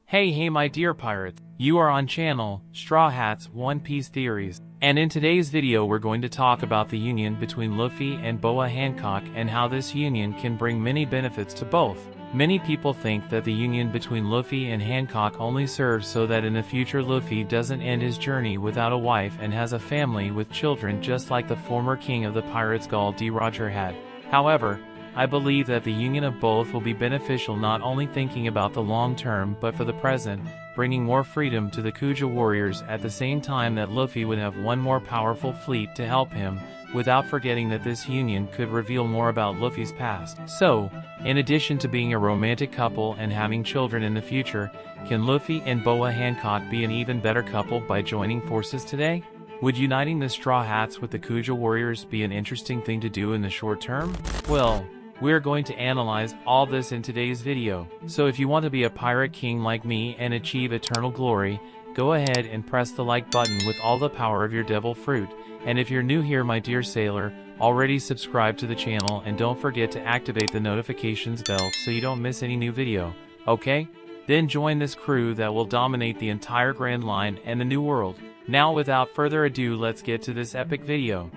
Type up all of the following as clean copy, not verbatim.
Hey my dear pirates, you are on channel Straw Hat's One Piece Theories, and in today's video we're going to talk about the union between Luffy and Boa Hancock and how this union can bring many benefits to both. Many people think that the union between Luffy and Hancock only serves so that in the future Luffy doesn't end his journey without a wife and has a family with children just like the former king of the pirates Gul D. Roger had. However, I believe that the union of both will be beneficial, not only thinking about the long term but for the present, bringing more freedom to the Kuja warriors at the same time that Luffy would have one more powerful fleet to help him, without forgetting that this union could reveal more about Luffy's past. So, in addition to being a romantic couple and having children in the future, can Luffy and Boa Hancock be an even better couple by joining forces today? Would uniting the Straw Hats with the Kuja warriors be an interesting thing to do in the short term? Well, we're going to analyze all this in today's video. So if you want to be a pirate king like me and achieve eternal glory, go ahead and press the like button with all the power of your devil fruit. And if you're new here my dear sailor, already subscribe to the channel and don't forget to activate the notifications bell so you don't miss any new video, okay? Then join this crew that will dominate the entire Grand Line and the New World. Now without further ado, let's get to this epic video.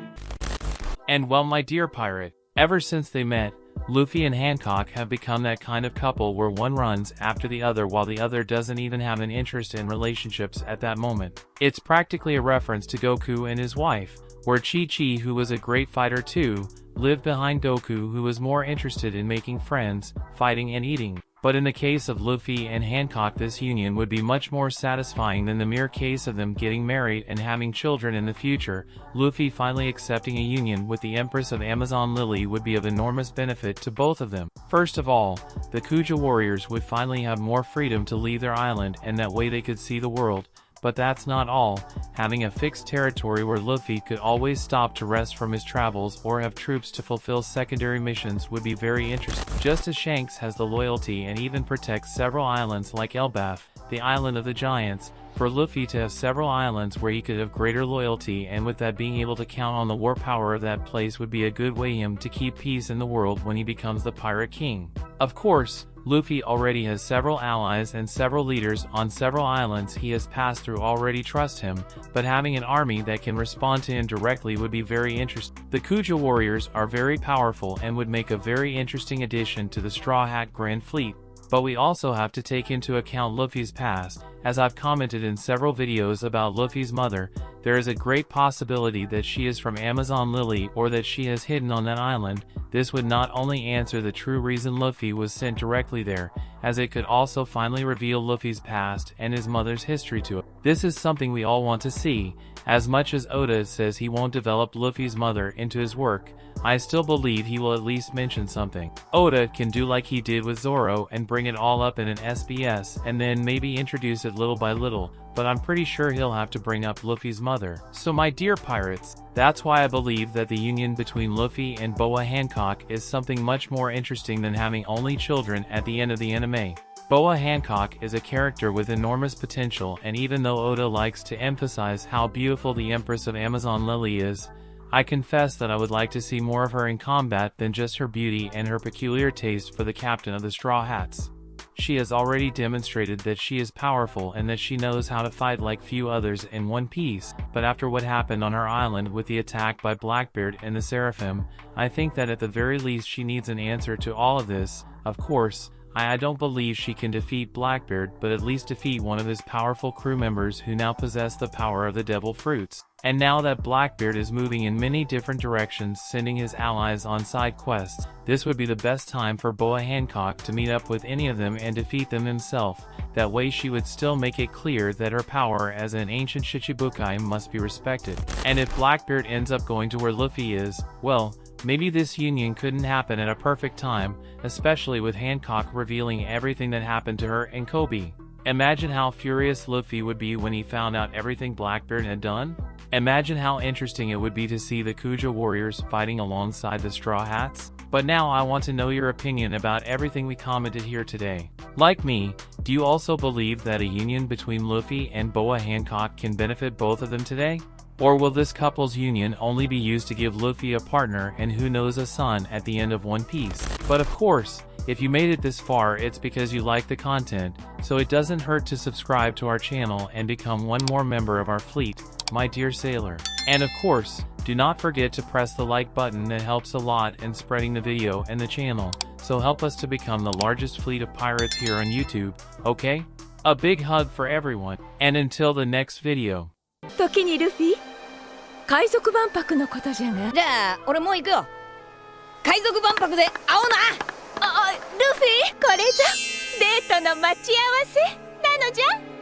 And well my dear pirate, ever since they met, Luffy and Hancock have become that kind of couple where one runs after the other while the other doesn't even have an interest in relationships at that moment. It's practically a reference to Goku and his wife, where Chi-Chi, who was a great fighter too, lived behind Goku, who was more interested in making friends, fighting and eating. But in the case of Luffy and Hancock, this union would be much more satisfying than the mere case of them getting married and having children in the future. Luffy finally accepting a union with the Empress of Amazon Lily would be of enormous benefit to both of them. First of all, the Kuja warriors would finally have more freedom to leave their island, and that way they could see the world. But that's not all. Having a fixed territory where Luffy could always stop to rest from his travels or have troops to fulfill secondary missions would be very interesting. Just as Shanks has the loyalty and even protects several islands like Elbaf, the island of the giants, for Luffy to have several islands where he could have greater loyalty, and with that being able to count on the war power of that place would be a good way him to keep peace in the world when he becomes the Pirate King. Of course, Luffy already has several allies and several leaders on several islands he has passed through already trust him, but having an army that can respond to him directly would be very interesting. The Kuja warriors are very powerful and would make a very interesting addition to the Straw Hat Grand Fleet. But we also have to take into account Luffy's past. As I've commented in several videos about Luffy's mother, there is a great possibility that she is from Amazon Lily or that she has hidden on that island. This would not only answer the true reason Luffy was sent directly there, as it could also finally reveal Luffy's past and his mother's history to it. This is something we all want to see. As much as Oda says he won't develop Luffy's mother into his work, I still believe he will at least mention something. Oda can do like he did with Zoro and bring it all up in an SBS and then maybe introduce it little by little, but I'm pretty sure he'll have to bring up Luffy's mother. So my dear pirates, that's why I believe that the union between Luffy and Boa Hancock is something much more interesting than having only children at the end of the anime. Boa Hancock is a character with enormous potential, and even though Oda likes to emphasize how beautiful the Empress of Amazon Lily is, I confess that I would like to see more of her in combat than just her beauty and her peculiar taste for the captain of the Straw Hats. She has already demonstrated that she is powerful and that she knows how to fight like few others in One Piece, but after what happened on her island with the attack by Blackbeard and the Seraphim, I think that at the very least she needs an answer to all of this. Of course, I don't believe she can defeat Blackbeard, but at least defeat one of his powerful crew members who now possess the power of the devil fruits. And now that Blackbeard is moving in many different directions, sending his allies on side quests, this would be the best time for Boa Hancock to meet up with any of them and defeat them himself. That way she would still make it clear that her power as an ancient Shichibukai must be respected. And if Blackbeard ends up going to where Luffy is, well, maybe this union couldn't happen at a perfect time, especially with Hancock revealing everything that happened to her and Kobe. Imagine how furious Luffy would be when he found out everything Blackbeard had done. Imagine how interesting it would be to see the Kuja warriors fighting alongside the Straw Hats. But now I want to know your opinion about everything we commented here today. Like me, do you also believe that a union between Luffy and Boa Hancock can benefit both of them today? Or will this couple's union only be used to give Luffy a partner and who knows a son at the end of One Piece? But of course, if you made it this far, it's because you like the content, so it doesn't hurt to subscribe to our channel and become one more member of our fleet, my dear sailor. And of course, do not forget to press the like button, that helps a lot in spreading the video and the channel, so help us to become the largest fleet of pirates here on YouTube, okay? A big hug for everyone, and until the next video. 時にルフィ、海賊万博のことじゃが。じゃあ俺もう行くよ。海賊万博で会おうな。ルフィ、これぞデートの待ち合わせなのじゃ。